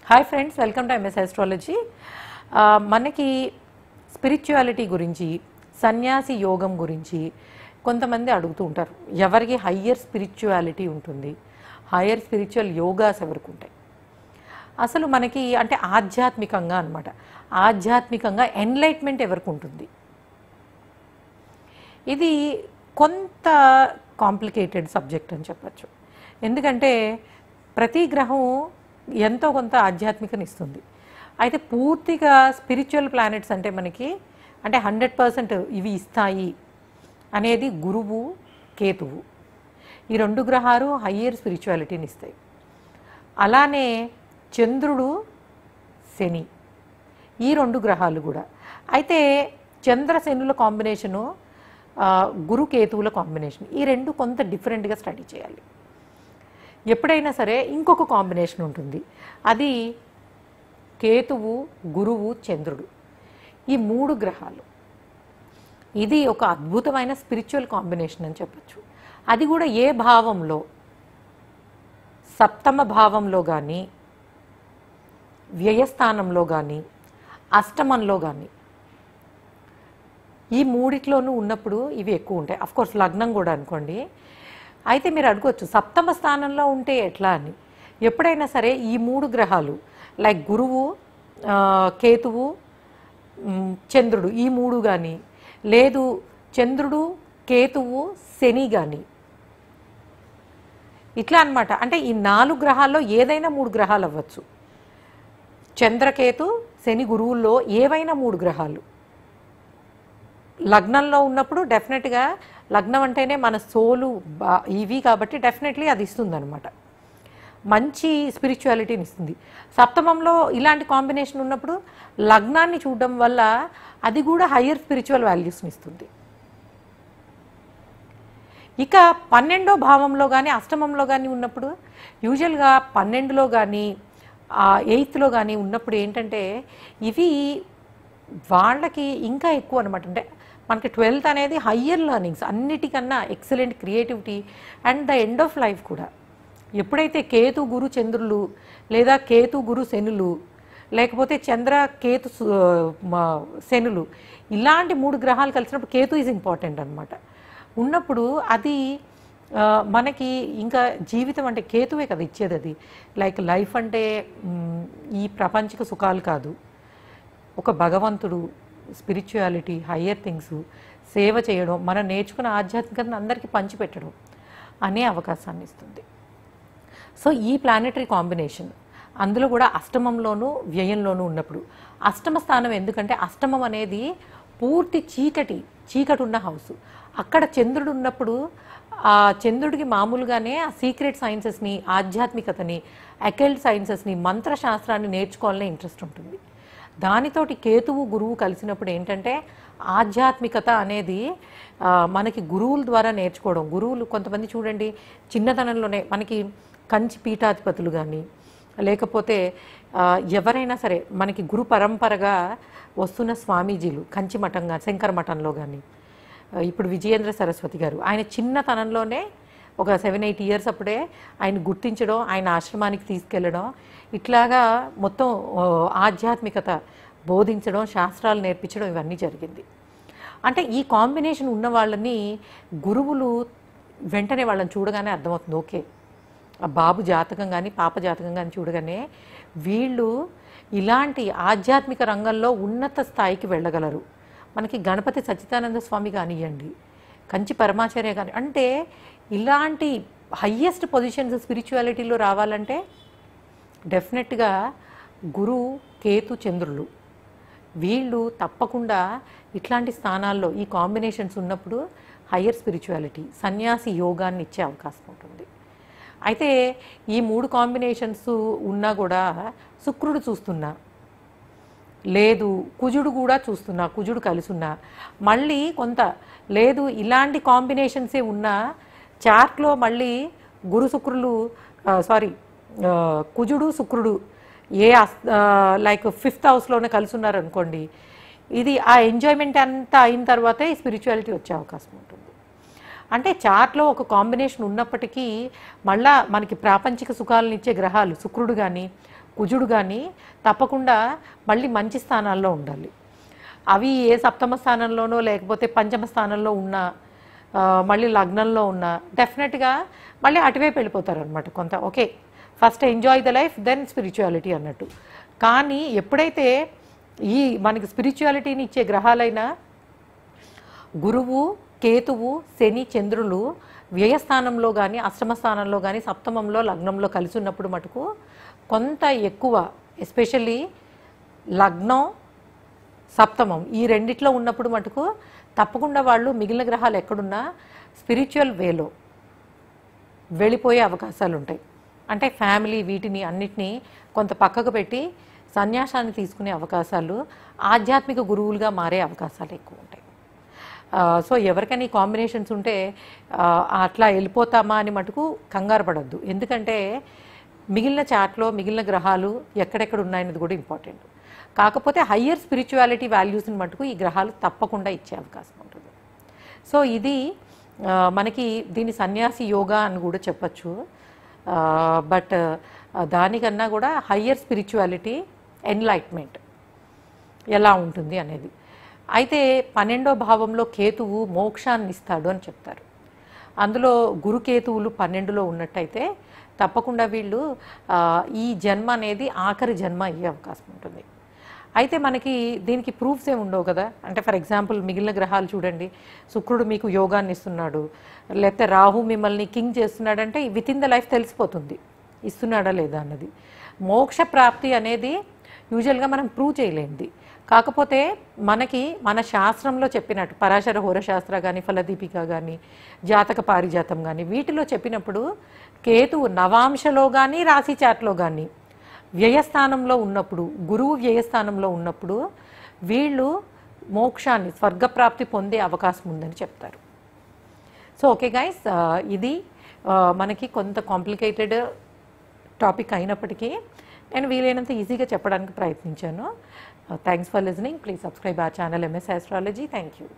Hi friends, welcome to MS astrology. మనకి spirituality గురించి, సన్యాసి యోగం గురించి కొంతమంది అడుగుతూ ఉంటారు. ఎవరికి హయ్యర్ స్పిరిచువాలిటీ ఉంటుంది, హయ్యర్ స్పిరిచువల్ యోగాస్ ఎవరికి ఉంటాయి, అసలు మనకి అంటే ఆధ్యాత్మికంగా అనమాట, ఆధ్యాత్మికంగా ఎన్లైట్మెంట్ ఎవరికి ఉంటుంది? ఇది కొంత కాంప్లికేటెడ్ సబ్జెక్ట్ అని చెప్పచ్చు. ఎందుకంటే ప్రతి గ్రహం ఎంతో కొంత ఆధ్యాత్మికని ఇస్తుంది. అయితే పూర్తిగా స్పిరిచువల్ ప్లానెట్స్ అంటే మనకి అంటే 100% ఇవి ఇస్తాయి అనేది గురువు, కేతువు. ఈ రెండు గ్రహాలు హయ్యర్ స్పిరిచువాలిటీని ఇస్తాయి. అలానే చంద్రుడు, శని, ఈ రెండు గ్రహాలు కూడా. అయితే చంద్ర శనుల కాంబినేషను, గురు కేతువుల కాంబినేషన్, ఈ రెండు కొంత డిఫరెంట్గా స్టడీ చేయాలి. ఎప్పుడైనా సరే ఇంకొక కాంబినేషన్ ఉంటుంది, అది కేతువు, గురువు, చంద్రుడు, ఈ మూడు గ్రహాలు. ఇది ఒక అద్భుతమైన స్పిరిచువల్ కాంబినేషన్ అని చెప్పచ్చు. అది కూడా ఏ భావంలో, సప్తమ భావంలో కానీ, వ్యయస్థానంలో కానీ, అష్టమంలో కానీ, ఈ మూడిట్లోనూ ఉన్నప్పుడు ఇవి ఎక్కువ ఉంటాయి. అఫ్కోర్స్ లగ్నం కూడా అనుకోండి. అయితే మీరు అడుగువచ్చు సప్తమ స్థానంలో ఉంటే ఎట్లా అని. ఎప్పుడైనా సరే ఈ మూడు గ్రహాలు లైక్ గురువు, కేతువు, చంద్రుడు, ఈ మూడు కానీ, లేదు చంద్రుడు, కేతువు, శని కానీ, ఇట్లా అనమాట. అంటే ఈ 4 గ్రహాల్లో ఏదైనా 3 గ్రహాలు అవ్వచ్చు. చంద్రకేతు, శని, గురువుల్లో ఏవైనా 3 గ్రహాలు లగ్నంలో ఉన్నప్పుడు డెఫినెట్గా, లగ్నం అంటేనే మన సోలు ఇవి కాబట్టి డెఫినెట్లీ అది ఇస్తుంది అనమాట, మంచి స్పిరిచువాలిటీని ఇస్తుంది. సప్తమంలో ఇలాంటి కాంబినేషన్ ఉన్నప్పుడు లగ్నాన్ని చూడడం వల్ల అది కూడా హయ్యర్ స్పిరిచువల్ వాల్యూస్ని ఇస్తుంది. ఇక 12వ భావంలో కానీ, అష్టమంలో కానీ ఉన్నప్పుడు, యూజువల్గా 12లో కానీ 8థ్లో కానీ ఉన్నప్పుడు ఏంటంటే ఇవి వాళ్ళకి ఇంకా ఎక్కువ అనమాట. అంటే మనకి 12th అనేది హయ్యర్ లెర్నింగ్స్, అన్నిటికన్నా excellent creativity and the end of life కూడా. ఎప్పుడైతే కేతు, గురు, చంద్రులు, లేదా కేతు, గురు, శనులు, లేకపోతే చంద్ర, కేతు, శనులు, ఇలాంటి 3 గ్రహాలు కలిసినప్పుడు కేతు ఈజ్ ఇంపార్టెంట్ అనమాట. ఉన్నప్పుడు అది మనకి ఇంకా జీవితం అంటే కేతువే కదా ఇచ్చేది. అది లైక్ లైఫ్ అంటే ఈ ప్రపంచిక సుఖాలు కాదు, ఒక భగవంతుడు, స్పిరిచువాలిటీ, హయ్యర్ థింగ్స్, సేవ చేయడం, మనం నేర్చుకున్న ఆధ్యాత్మికతను అందరికీ పంచిపెట్టడం అనే అవకాశాన్ని ఇస్తుంది. సో ఈ ప్లానెటరీ కాంబినేషన్, అందులో కూడా అష్టమంలోనూ వ్యయంలోనూ ఉన్నప్పుడు, అష్టమ స్థానం ఎందుకంటే అష్టమం అనేది పూర్తి చీకటి ఉన్న హౌస్. అక్కడ చంద్రుడు ఉన్నప్పుడు ఆ చంద్రుడికి మామూలుగానే ఆ సీక్రెట్ సైన్సెస్ని, ఆధ్యాత్మికతని, అకల్ట్ సైన్సెస్ని, మంత్రశాస్త్రాన్ని నేర్చుకోవాలనే ఇంట్రెస్ట్ ఉంటుంది. దానితోటి కేతువు, గురువు కలిసినప్పుడు ఏంటంటే ఆధ్యాత్మికత అనేది మనకి గురువుల ద్వారా నేర్చుకోవడం. గురువులు కొంతమంది చూడండి చిన్నతనంలోనే మనకి కంచి పీఠాధిపతులు కానీ, లేకపోతే ఎవరైనా సరే మనకి గురు పరంపరగా వస్తున్న స్వామీజీలు, కంచి మఠం కానీ, శంకర మఠంలో కానీ, ఇప్పుడు విజయేంద్ర సరస్వతి గారు, ఆయన చిన్నతనంలోనే ఒక 7-8 ఇయర్స్ అప్పుడే ఆయన గుర్తించడం, ఆయన ఆశ్రమానికి తీసుకెళ్ళడం, ఇట్లాగా మొత్తం ఆధ్యాత్మికత బోధించడం, శాస్త్రాలు నేర్పించడం, ఇవన్నీ జరిగింది. అంటే ఈ కాంబినేషన్ ఉన్న వాళ్ళని గురువులు వెంటనే వాళ్ళని చూడగానే అర్థమవుతుంది, ఓకే ఆ బాబు జాతకం కానీ, పాప జాతకం కానీ చూడగానే వీళ్ళు ఇలాంటి ఆధ్యాత్మిక రంగంలో ఉన్నత స్థాయికి వెళ్ళగలరు. మనకి గణపతి సచ్చిదానంద స్వామి కానివ్వండి, కంచి పరమాచార్య కానీ, అంటే ఇలాంటి హయ్యెస్ట్ పొజిషన్స్ స్పిరిచువాలిటీలో రావాలంటే డెఫినెట్గా గురు, కేతు, చంద్రులు, వీళ్ళు తప్పకుండా ఇట్లాంటి స్థానాల్లో ఈ కాంబినేషన్స్ ఉన్నప్పుడు హయ్యర్ స్పిరిచువాలిటీ, సన్యాసి యోగాన్ని ఇచ్చే అవకాశం ఉంటుంది. అయితే ఈ 3 కాంబినేషన్స్ ఉన్నా కూడా శుక్రుడు చూస్తున్నా, లేదు కుజుడు కూడా చూస్తున్నా, కుజుడు కలిసి ఉన్నా, మళ్ళీ కొంత లేదు ఇలాంటి కాంబినేషన్సే ఉన్నా చార్ట్లో మళ్ళీ గురు శుక్రులు కుజుడు, శుక్రుడు లైక్ 5th హౌస్లోనే కలిసి ఉన్నారనుకోండి, ఇది ఆ ఎంజాయ్మెంట్ అంతా అయిన తర్వాతే ఈ స్పిరిచువాలిటీ వచ్చే అవకాశం ఉంటుంది. అంటే చార్ట్లో ఒక కాంబినేషన్ ఉన్నప్పటికీ మళ్ళా మనకి ప్రాపంచిక సుఖాలను ఇచ్చే గ్రహాలు శుక్రుడు కానీ, కుజుడు కానీ తప్పకుండా మళ్ళీ మంచి స్థానాల్లో ఉండాలి. అవి ఏ సప్తమ స్థానంలోనో లేకపోతే పంచమ స్థానంలో ఉన్న మళ్ళీ లగ్నంలో ఉన్న డెఫినెట్గా మళ్ళీ అటువైపు వెళ్ళిపోతారు అనమాట కొంత. Okay, first enjoy the life then spirituality అన్నట్టు. కానీ ఎప్పుడైతే ఈ మనకి స్పిరిచువాలిటీని ఇచ్చే గ్రహాలైన గురువు, కేతువు, శని, చంద్రులు వ్యయస్థానంలో కానీ అష్టమ స్థానంలో కానీ సప్తమంలో లగ్నంలో కలిసి ఉన్నప్పుడు మటుకు కొంత ఎక్కువ, ఎస్పెషల్లీ లగ్నం సప్తమం ఈ రెండిట్లో ఉన్నప్పుడు మటుకు తప్పకుండా వాళ్ళు మిగిలిన గ్రహాలు ఎక్కడున్నా స్పిరిచువల్ వేలో వెళ్ళిపోయే అవకాశాలు ఉంటాయి. అంటే ఫ్యామిలీ వీటిని అన్నిటినీ కొంత పక్కకు పెట్టి సన్యాసాన్ని తీసుకునే అవకాశాలు, ఆధ్యాత్మిక గురువులుగా మారే అవకాశాలు ఎక్కువ ఉంటాయి. సో ఎవరికైనా ఈ కాంబినేషన్స్ ఉంటే అట్లా వెళ్ళిపోతామా అని మటుకు కంగారు పడద్దు. ఎందుకంటే మిగిలిన చాట్లో మిగిలిన గ్రహాలు ఎక్కడెక్కడ ఉన్నాయనేది కూడా ఇంపార్టెంట్. కాకపోతే హయ్యర్ స్పిరిచువాలిటీ వాల్యూస్ని మటుకు ఈ గ్రహాలు తప్పకుండా ఇచ్చే అవకాశం ఉంటుంది. సో ఇది మనకి దీని సన్యాసి యోగా అని కూడా చెప్పచ్చు. బట్ దానికన్నా కూడా హయ్యర్ స్పిరిచువాలిటీ, ఎన్లైట్మెంట్ ఎలా ఉంటుంది అనేది. అయితే 12వ భావంలో కేతువు మోక్షాన్ని ఇస్తాడు అని చెప్తారు. అందులో గురుకేతువులు 12లో ఉన్నట్టయితే తప్పకుండా వీళ్ళు ఈ జన్మ అనేది ఆఖరి జన్మ అయ్యే అవకాశం ఉంటుంది. అయితే మనకి దీనికి ప్రూఫ్స్ ఏమి ఉండవు కదా. అంటే ఫర్ ఎగ్జాంపుల్ మిగిలిన గ్రహాలు చూడండి, శుక్రుడు మీకు యోగాన్ని ఇస్తున్నాడు, లేకపోతే రాహు మిమ్మల్ని కింగ్ చేస్తున్నాడంటే విత్ ఇన్ ద లైఫ్ తెలిసిపోతుంది ఇస్తున్నాడా లేదా అన్నది. మోక్ష ప్రాప్తి అనేది యూజువల్గా మనం ప్రూవ్ చేయలేంది. కాకపోతే మనకి మన శాస్త్రంలో చెప్పినట్టు పరాశర హోరశాస్త్ర కానీ, ఫలదీపిక కానీ, జాతక పారిజాతం కానీ వీటిలో చెప్పినప్పుడు కేతువు నవాంశలో కానీ రాశి చాట్లో కానీ వ్యయస్థానంలో ఉన్నప్పుడు, గురువు వ్యయస్థానంలో ఉన్నప్పుడు వీళ్ళు మోక్షాన్ని, స్వర్గప్రాప్తి పొందే అవకాశం ఉందని చెప్తారు. సో ఓకే గైస్, ఇది మనకి కొంత కాంప్లికేటెడ్ టాపిక్ అయినప్పటికీ నేను వీలైనంత ఈజీగా చెప్పడానికి ప్రయత్నించాను. Thanks for listening. Please subscribe our channel MS Astrology. Thank you.